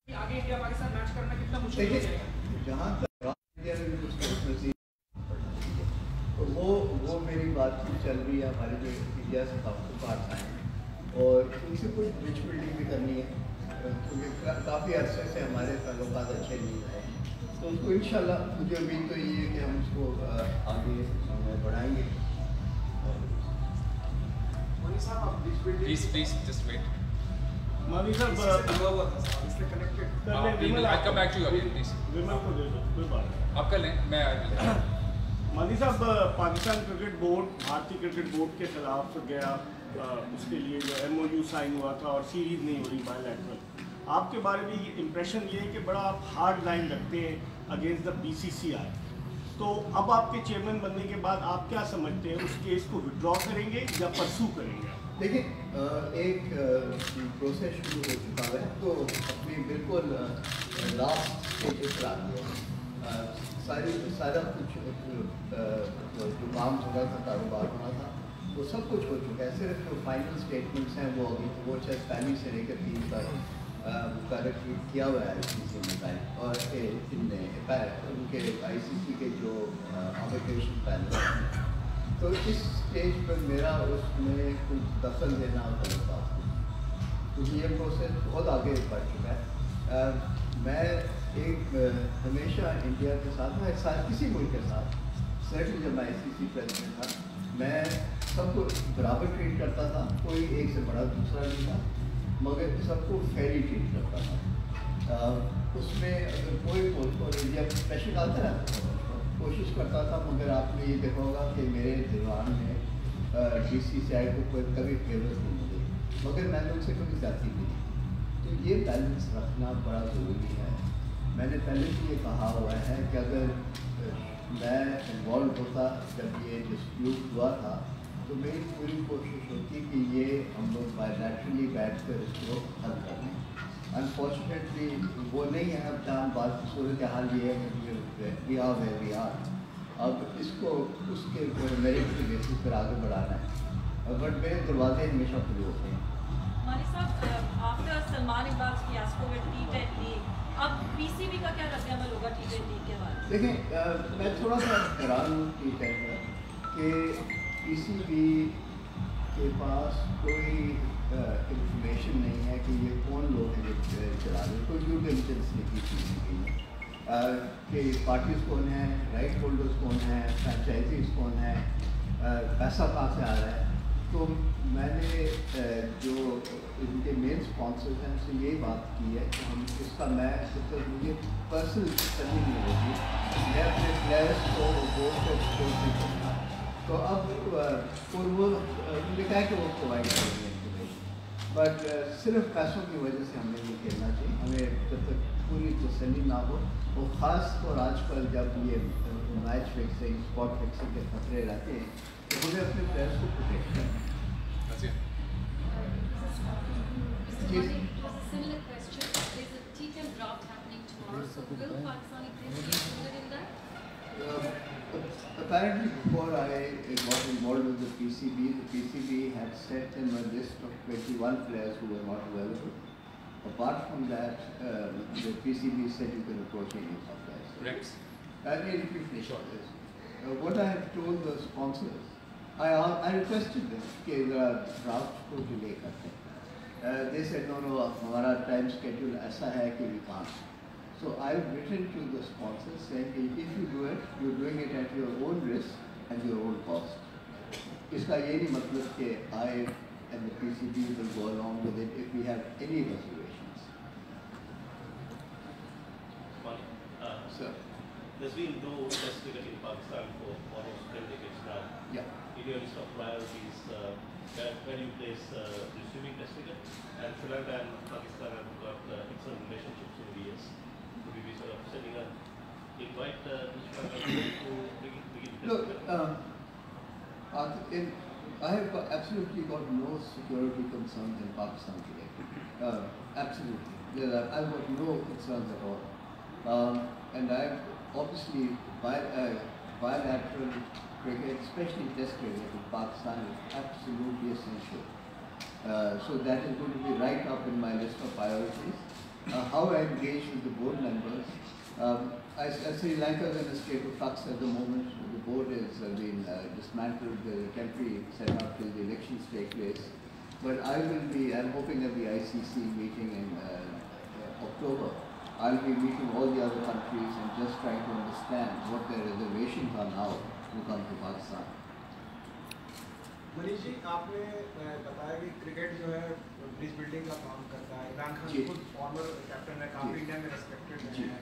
आगे India Pakistan match करना कितना मुश्किल हो जाएगा? जहाँ तक इंडिया में भी उसको तो वो मेरी बातचीत चल रही है हमारे जो इंडिया से काउंटर पार्ट्स आए हैं और उनसे कुछ ब्रिज बिल्डिंग भी करनी है क्योंकि काफ़ी अरसे से हमारे ताल्लुकात अच्छे नहीं रहे तो उसको इंशाल्लाह मुझे उम्मीद तो ये है कि हम उसको आगे बढ़ाएंगे। Please, just wait. मानी साहब I'll come back to you again, please. विमल को दे दो, कोई बात नहीं। आप कर लें, मैं मानी साहब पाकिस्तान क्रिकेट बोर्ड भारतीय क्रिकेट बोर्ड के खिलाफ गया उसके लिए जो MOU साइन हुआ था और सीरीज नहीं हो रही बायलैटरल, आपके बारे में ये इम्प्रेशन ये है कि बड़ा आप हार्ड लाइन रखते हैं अगेंस्ट द BCCI, तो अब आपके चेयरमैन बनने के बाद आप क्या समझते हैं उस केस को विड्रॉ करेंगे या परसू करेंगे? देखिए एक प्रोसेस शुरू हो चुका है तो अपनी बिल्कुल लास्ट स्टेज पर आ गया सारा कुछ जो काम चल रहा था कारोबार होना था वो सब कुछ हो चुका है। सिर्फ जो फाइनल स्टेटमेंट्स हैं वो अभी वो शायद पहली से लेकर 3 तक मुकर्रर किया हुआ है ICC में और उनके ICC के जो आर्बिट्रेशन पैनल हैं तो इस स्टेज पर मेरा उसमें कुछ दखल देना गलत बात है क्योंकि ये प्रोसेस बहुत आगे बढ़ चुका है। मैं हमेशा इंडिया के साथ किसी मुल्क के साथ सर्टन जब मैं ICC प्रेसिडेंट था मैं सबको बराबर ट्रीट करता था, कोई एक से बड़ा दूसरा नहीं था मगर सबको फेयरली ट्रीट करता था। उसमें अगर कोई इंडिया स्पेशल आता है कोशिश करता था मगर आपने ये देखा होगा कि मेरे दीवान में BCCI को कोई कभी फेवर नहीं मिली मगर मैंने उनसे कभी जाती नहीं तो ये बैलेंस रखना बड़ा ज़रूरी है। मैंने पहले भी ये कहा हुआ है कि अगर मैं इन्वॉल्व होता जब ये डिस्प्यूट हुआ था तो मेरी पूरी कोशिश होती कि ये हम लोग बायलैटरली बैठ कर इसको हल कर लें। अनफॉर्चुनेटली वो नहीं है। अब जहाँ बात सूरत हाल ये है कि वी आर अब इसको उसके मेरिट के बेसिस पर आगे बढ़ाना है बट मेरे दरवाजे हमेशा खुले होते हैं। मानी साहब after Salman Iqbal fiasco with T10 league अब PCB का क्या रद्द अमल होगा T10 लीग के बाद? देखिए मैं थोड़ा सा हैरान हूँ T10 में कि PCB के पास कोई इंफॉर्मेशन नहीं है कि ये कौन लोग हैं जो चला रहे, कोई ड्यू डिलिजेंस नहीं की PCB में कि पार्टीज कौन है, राइट होल्डर्स कौन है, फ्रेंचाइजीज कौन है, पैसा कहाँ से आ रहा है। तो मैंने जो इनके मेन स्पॉन्सर्स हैं उनसे यही बात की है कि हम इसका मैं मुझे पर्सनल तसल्ली नहीं होगी मैं अपने प्लेयर्स को बोर्ड को सपोर्ट नहीं करता तो अब वो उन्होंने कहा कि वो प्रोवाइड करेंगे इन्फॉर्मेशन बट सिर्फ पैसों की वजह से हमें नहीं खेलना चाहिए। हमें जब तक पूरी तसल्ली ना हो और ख़ास तौर आजकल जब ये मैच फिक्सिंग स्पॉट फिक्सिंग के खतरे रहते हैं तो मुझे अपने प्लेयर्स को प्रोटेक्ट करना है। Similar question. There's a T10 draft happening tomorrow. So will Pakistani players be included in that? Apparently, before I got involved with the PCB had sent them a list of 21 players who were not available. Apart from that, the PCB said you can approach any of players. Rex. Let me finish on this. What I have told the sponsors, I requested them कि draft को delay करते हैं. They said no, हमारा time schedule ऐसा है कि we can't. So I've written to the sponsors saying if you do it, you're doing it at your own risk and your own cost. इसका ये नहीं मतलब कि I and the PCB will go along with it if we have any reservations. Sir. There's been no test cricket in Pakistan for almost 10 decades now. Yeah. In your list of priorities, where do you place resuming test cricket? And Sri Lanka and Pakistan have got excellent relationships over the years. Would we be sort of sending an invite to Sri Lanka to begin test Look, cricket? I have absolutely got no security concerns in Pakistan today. Absolutely. I've got no concerns at all. And I've obviously bilateral cricket, especially test cricket in Pakistan is absolutely essential. So that is going to be right up in my list of priorities. how I engage with the board members. As Sri Lanka is in a state of flux at the moment. The board has been dismantled, the temporary set up till the elections take place. But I'm hoping at the ICC meeting in October, I'll be meeting all the other countries and just trying to understand what their reservations are now to come to Pakistan. Manish ji, आपने बताया कि cricket जो है bridge building का काम करता है। इमरान खान खुद फॉर्मर कैप्टन है, काफ़ी इंडिया में रेस्पेक्टेड है।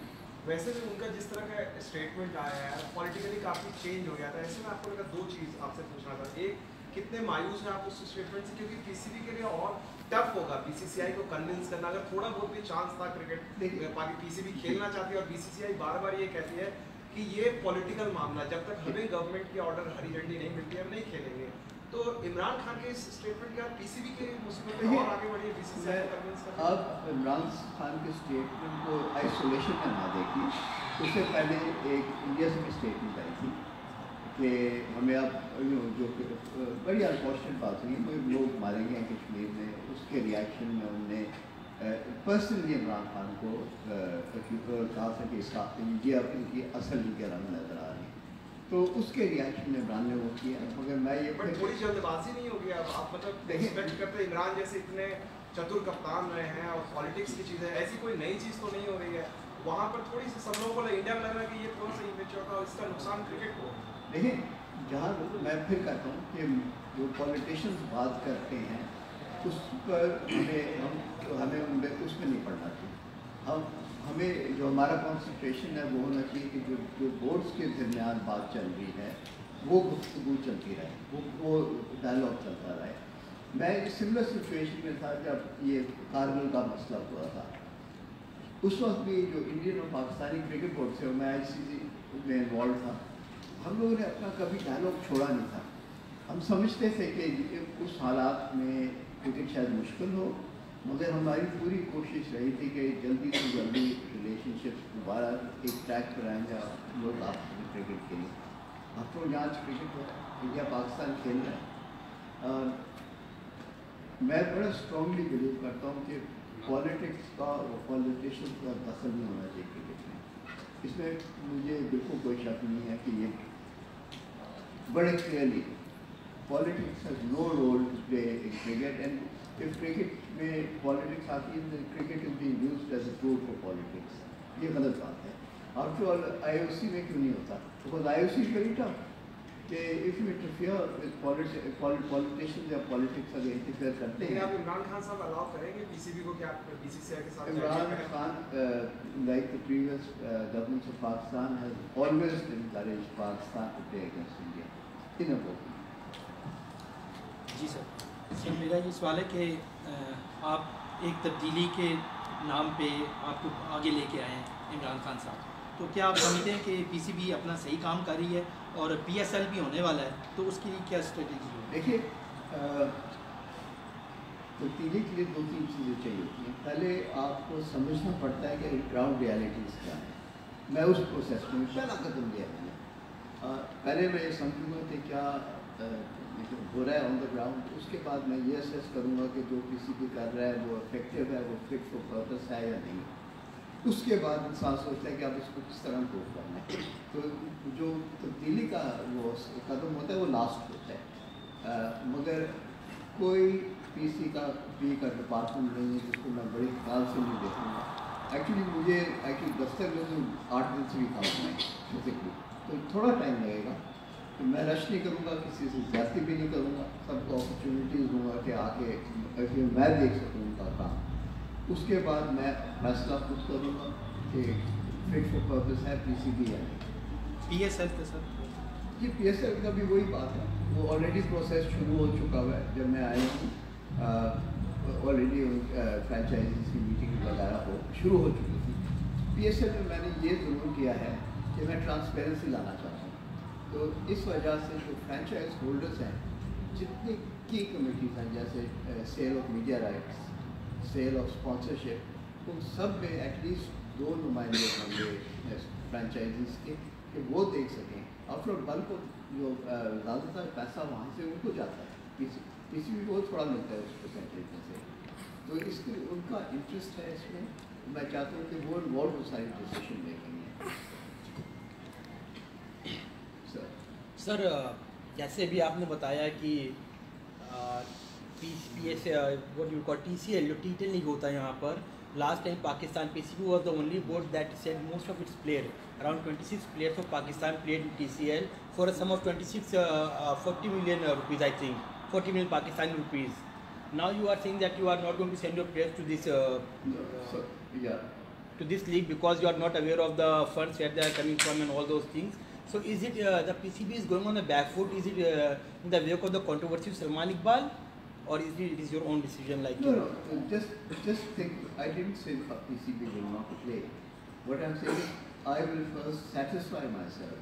वैसे भी उनका जिस तरह का स्टेटमेंट आया है, पॉलिटिकली काफ़ी चेंज हो गया था। ऐसे में आपको लगा दो चीज़ आपसे पूछना था। एक, कितने मायूस हैं आप उस स्टेटमेंट से, क्योंकि पीसीबी के लिए और टफ होगा बीसीसीआई को कन्विंस करना, अगर थोड़ा बहुत भी चांस था क्रिकेट बाकी पीसीबी खेलना चाहती है और बीसीसीआई बार बार ये कहती है कि ये पॉलिटिकल मामला, जब तक हमें गवर्नमेंट की ऑर्डर हरी झंडी नहीं मिलती हम नहीं खेलेंगे। तो इमरान खान के इस स्टेटमेंट के बाद पीसीबी के मुसीबत में और आगे बढ़ी है बीसीसीआई को कन्विंस करना। अब इमरान खान के स्टेटमेंट को आइसोलेशन में ना देखिए, उससे पहले एक इंडिया से भी स्टेटमेंट आई थी कि हमें अब जो बड़ी अनफॉर्चुनेट बात हुई, लोग मारेंगे कश्मीर में, उसके रिएक्शन में उनने पर्सनली इमरान खान को कहा था कि इसका इंडिया इनकी असल के रंग नजर आ रही, तो उसके रिएक्शन में इमरान ने वो किया। मगर मैं ये थोड़ी जल्दबाजी नहीं होगी अब आप मतलब एक्सपेक्ट करते हैं इमरान जैसे इतने चतुर कप्तान रहे हैं और पॉलिटिक्स की चीज़ है, ऐसी कोई नई चीज़ तो नहीं हो रही है वहाँ पर। थोड़ी सी सब लोगों को इंडिया में लग रहा है कि ये थोड़ा सा इमेच्योर था और इसका नुकसान क्रिकेट को। देखिए, जहाँ मैं फिर कहता हूँ कि जो पॉलिटिशियंस बात करते हैं उस पर हमें उनमें उसमें नहीं पड़ना चाहिए। हमें जो हमारा कॉन्सेंट्रेशन है वो होना चाहिए कि जो बोर्ड्स के दरमियान बात चल रही है वो गुफ्तगू चलती रहे, वो डायलॉग चलता रहे। मैं सिमिलर सिचुएशन में था जब ये कारगिल का मसला हुआ था, उस वक्त भी जो इंडियन और पाकिस्तानी क्रिकेट बोर्ड से मैं ICC में इन्वॉल्व था, हम लोगों ने अपना कभी डायलॉग छोड़ा नहीं था। हम समझते थे कि उस हालात में क्रिकेट शायद मुश्किल हो, मगर हमारी पूरी कोशिश रही थी कि जल्दी से जल्दी रिलेशनशिप दोबारा एक ट्रैक पर आएंगे लोग आपस में क्रिकेट खेलें। अब तो यहाँ क्रिकेट हो इंडिया पाकिस्तान खेल रहा है। मैं बड़ा स्ट्रांगली बिलीव करता हूँ कि पॉलिटिक्स का और पॉलिटिशियन का दखल नहीं होना चाहिए क्रिकेट में। इसमें मुझे बिल्कुल कोई शक नहीं है कि ये बड़े clearly politics has no role to play in cricket, and if cricket में पॉलिटिक्स आती है cricket is being used as a tool for politics, ये गलत बात है। आफ्टर ऑल IOC में क्यों नहीं होता? Because IOC is very tough कि if you interfere with politicians या पॉलिटिक्स अगर इंटरफियर करते हैं। आप इमरान खान साहब अलाउ करेंगे पीसीबी को कि आप बीसीसीआई के साथ? Imran Khan like the previous governments of Pakistan has always encouraged Pakistan to play against India in a board. जी सर, मेरा ये सवाल है कि आप एक तब्दीली के नाम पे आपको आगे लेके आए हैं इमरान खान साहब, तो क्या आप समझते हैं कि पीसीबी अपना सही काम कर रही है और PSL भी होने वाला है, तो उसके लिए क्या स्ट्रेटेजी है? देखिए, तब्दीली के लिए 2-3 चीज़ें चाहिए होती हैं। पहले आपको समझना पड़ता है कि ग्राउंड रियलिटीज़ क्या है। मैं उस प्रोसेस में पहला कदम लिया मैंने। पहले मैं ये समझूंगा कि क्या हो रहा है ऑन द ग्राउंड, उसके बाद मैं ये असेस करूँगा कि जो पीसीबी कर रहा है वो इफेक्टिव है, वो फिट फॉर पर्पस है या नहीं। उसके बाद इंसान सोचता है कि आप इसको किस तरह इम्प्रूव करना है। तो जो तब्दीली का वो कदम होता है वो लास्ट होता है। मगर कोई पीसी का डिपार्टमेंट नहीं है जिसको मैं बड़ी ख्याल से नहीं देखूँगा। मुझे दफ्तर में तो 8 दिन से भी काम है फिजिकली, तो थोड़ा टाइम लगेगा। तो मैं रश नहीं करूँगा, किसी से ज़्यादती भी नहीं करूँगा, सबको अपॉर्चुनिटीज़ दूँगा कि आके मैं देख सकूँ उनका काम। उसके बाद मैं फैसला खुद करूँगा कि फिट फॉर पर्पस है पीसीबी है। PSL का सर? जी, PSL का भी वही बात है, वो ऑलरेडी प्रोसेस शुरू हो चुका हुआ है। जब मैं आया हूँ ऑलरेडी फ्रेंचाइजीज की मीटिंग वगैरह शुरू हो चुकी थी। PSL में मैंने ये ज़रूर किया है कि मैं ट्रांसपेरेंसी लाना चाहता हूँ। तो इस वजह से जो फ्रेंचाइज होल्डर्स हैं, जितनी की कमिटीज़ हैं, जैसे sale of media rights, sale of sponsorship, उन सब में एटलीस्ट 2 नुमाइंदे होंगे फ्रेंचाइजीज़ के कि वो देख सकें। आफ्टर बल्क जो ज़्यादातर पैसा वहाँ से उनको जाता है, पीसीबी को थोड़ा मिलता है उस परसेंटेज में से। तो इसके उनका इंटरेस्ट है इसमें मैं चाहता हूँ कि वो इन्वॉल्व हो सारी डिसीजन मेकिंग में। सर जैसे भी आपने बताया कि PSA what you call TCL जो T10 लीग होता है यहाँ पर, last time Pakistan PCB was the only board that said most of its players, around 26 players of Pakistan played in TCL for a sum of 40 million rupees, I think 40 million Pakistani rupees. Now you are saying that you are not going to send your players to this to this league because you are not aware of the funds where they are coming from and all those things. So is it the PCB is going on a back foot? Is it in the wake of the controversy of Salman Iqbal, or is it your own decision? Like no, just think. I didn't say PCB will not play. What I'm saying is I will first satisfy myself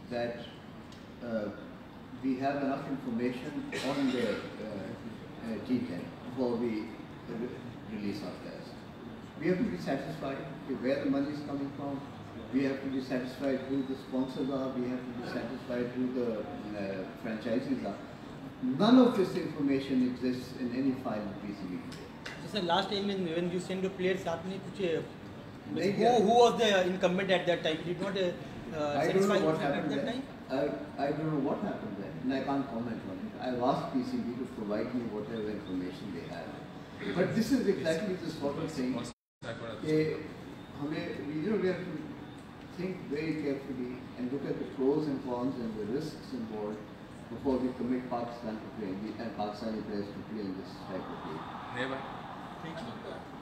that we have enough information on the T10 before we release our players. We have to be satisfied with where the money is coming from. We have to be satisfied who the sponsors are. We have to be satisfied who the franchises are. None of this information exists in any file in PCB today. So sir, last time when you send your players, आपने कुछ who was the incumbent at that time? Did not I don't know what happened at that there. time? I don't know what happened there, and I can't comment on it. I've asked PCB to provide me whatever information they have. But this is exactly the sort of thing that we have to think very carefully and look at the pros and cons and the risks involved before we commit Pakistan to play and Pakistani players to play in this type of league. Never.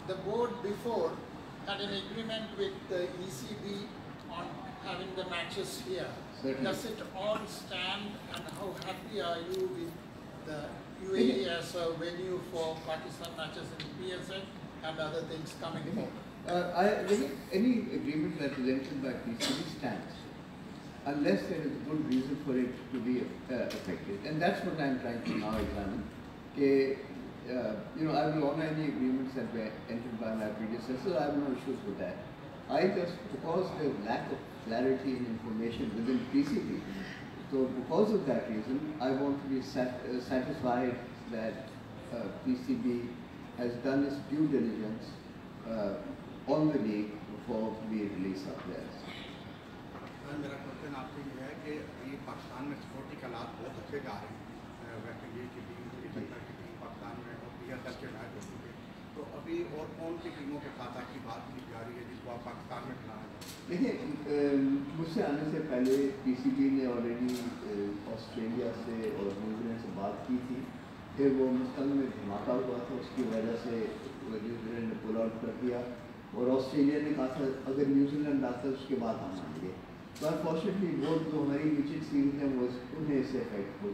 The board before had an agreement with the ECB on having the matches here. Certainly. Does it all stand, and how happy are you with the UAE as a venue for Pakistan matches in PSL and other things coming forward? Any agreement represented by PCB stands unless there is a good reason for it to be affected, and that's what I'm trying to now examine. I will honor any agreements that were entered by my predecessors. I have no issues with that. Because there is lack of clarity and information within PCB, so because of that reason, I want to be satisfied that PCB has done its due diligence on the league before we release our players. मेरा question आपसे ये है कि ये पाकिस्तान में sporting हालात बहुत अच्छे जा रहे हैं। वेस्ट इंडीज की टीम, श्रीलंका की टीम पाकिस्तान में और PSL के मैच हो चुके हैं, तो अभी और कौन सी टीमों के साथ आपकी बात की जा रही है जिसको आप पाकिस्तान में खिलाना चाहते हैं? देखिए, मुझसे आने से पहले PCB ने ऑलरेडी ऑस्ट्रेलिया से और न्यूजीलैंड से बात की थी। फिर वो मुस्तंग में धमाका हुआ था, उसकी वजह से न्यूजीलैंड ने पुल आउट कर दिया और ऑस्ट्रेलिया ने कहा था अगर न्यूजीलैंड आता है उसके बाद हम आएंगे। तो अनफॉर्चुनेटली वो जो हमारी निश्चित सीरीज है वो उन्हें इससे इफेक्ट हो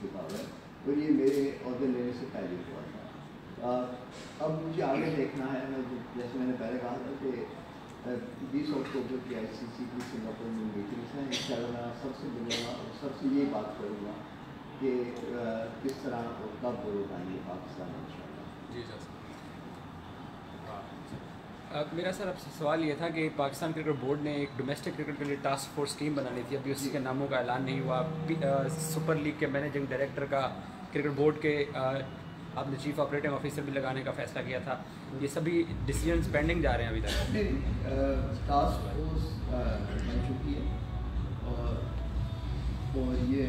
चुका है और ये मेरे ऑर्डर लेने से पहले हुआ था। अब मुझे आगे देखना है। मैं जैसे मैंने पहले कहा था कि 20 अक्टूबर की ICC की सिंगापुर में मीटिंग्स हैं। इंशाल्लाह मैं सबसे मिलूँगा और सबसे ये बात करूँगा कि किस तरह और कब लोग आएंगे पाकिस्तान इंशाल्लाह। जी सर। मेरा सर आपसे सवाल ये था कि पाकिस्तान क्रिकेट बोर्ड ने एक डोमेस्टिक क्रिकेट के लिए टास्क फोर्स टीम बनानी थी, अभी उसके नामों का ऐलान नहीं हुआ। सुपर लीग के मैनेजिंग डायरेक्टर का क्रिकेट बोर्ड के आपने चीफ ऑपरेटिंग ऑफिसर भी लगाने का फैसला किया था। ये सभी डिसीजंस पेंडिंग जा रहे हैं अभी तक। टास्क फोर्स बन चुकी है और ये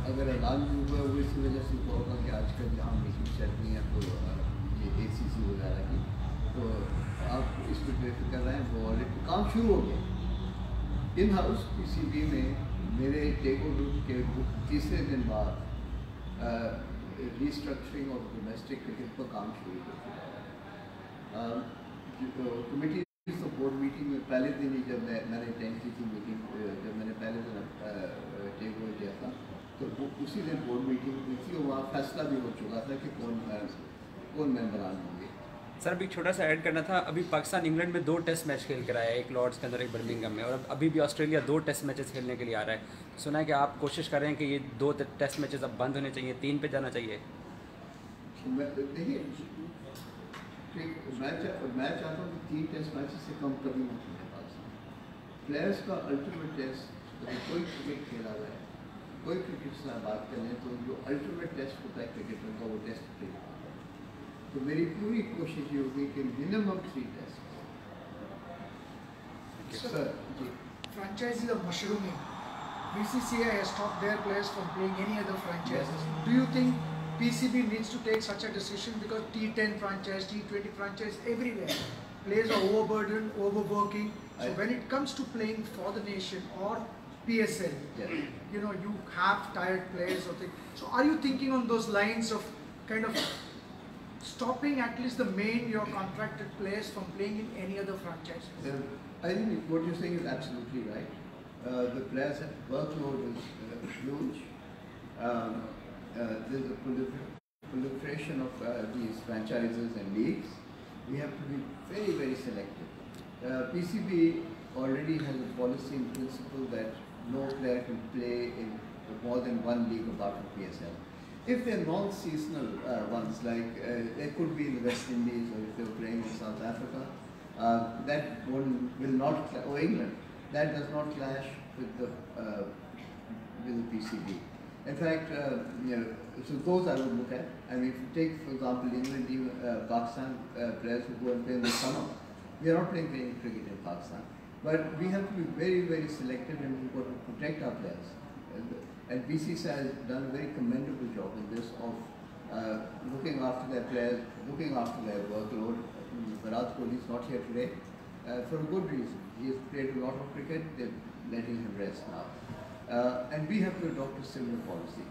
अगर ऐलान हुआ वो इसी वजह से हुआ होगा कि आजकल जहाँ मीटिंग चल रही हैं तो ये ACC वगैरह की, तो आप इस पर बेफिक्र कर रहे हैं। वो ऑलरेडी काम शुरू हो गया इन हाउस PCB में। मेरे टेक ओवर के तीसरे दिन बाद रीस्ट्रक्चरिंग और डोमेस्टिक क्रिकेट पर काम शुरू हो चुका है। कमेटी बोर्ड मीटिंग में पहले दिन ही जब मैंने अटेंड की थी मीटिंग, जब मैंने पहले दिन टेक ओवर किया था तो उसी दिन बोर्ड मीटिंग हुई थी और वहाँ फैसला भी हो चुका था कि कौन मेंबरान होंगे। सर अभी छोटा सा ऐड करना था, अभी पाकिस्तान इंग्लैंड में 2 टेस्ट मैच खेल कर आया है, एक लॉर्ड्स के अंदर एक बर्मिंघम में, और अभी भी ऑस्ट्रेलिया 2 टेस्ट मैचेस खेलने के लिए आ रहा है। सुना है कि आप कोशिश कर रहे हैं कि ये 2 टेस्ट मैचेस अब बंद होने चाहिए, 3 पे जाना चाहिए। देखिए, मैं चाहता हूँ कि 3 टेस्ट मैचेस से कम कभी मत खेले पाकिस्तान। प्लेयर्स का अल्टीमेट टेस्ट कोई क्रिकेट खेला हुआ है, कोई क्रिकेट से बात करें तो जो अल्टीमेट टेस्ट होता है क्रिकेटर का वो टेस्ट प्ले। तो मेरी पूरी कोशिश ये होगी कि मिनिमम 3 टेस्ट। सर जी, franchises are mushrooming. BCCI has stopped their players from playing any other franchises. Do you think PCB needs to take such a decision, because T10 franchise, T20 franchise everywhere, players are overburdened, overworking. So when it comes to playing for the nation or PSL, you know, you have tired players or things. So are you thinking on those lines of kind of stopping at least the main your contracted players from playing in any other franchise? I think what you're saying is absolutely right. The players' workload is huge. There's a proliferation of these franchises and leagues. We have to be very, very selective. PCB already has a policy in principle that no player can play in more than one league apart from PSL. If they're non-seasonal ones, like they could be in the West Indies, or if they were playing in South Africa, that one will not, or England, that does not clash with the PCB. In fact, you know, so those I would look at. I mean, if you take, for example, England, even Pakistan players who go and play in the summer, we are not playing any cricket in Pakistan. But we have to be very, very selective, and we've got to protect our players. And BCCI has done a very commendable job in this of looking after their players, looking after their workload. Virat Kohli is not here today for a good reason. He has played a lot of cricket, they're letting him rest now. And we have to adopt a similar policy.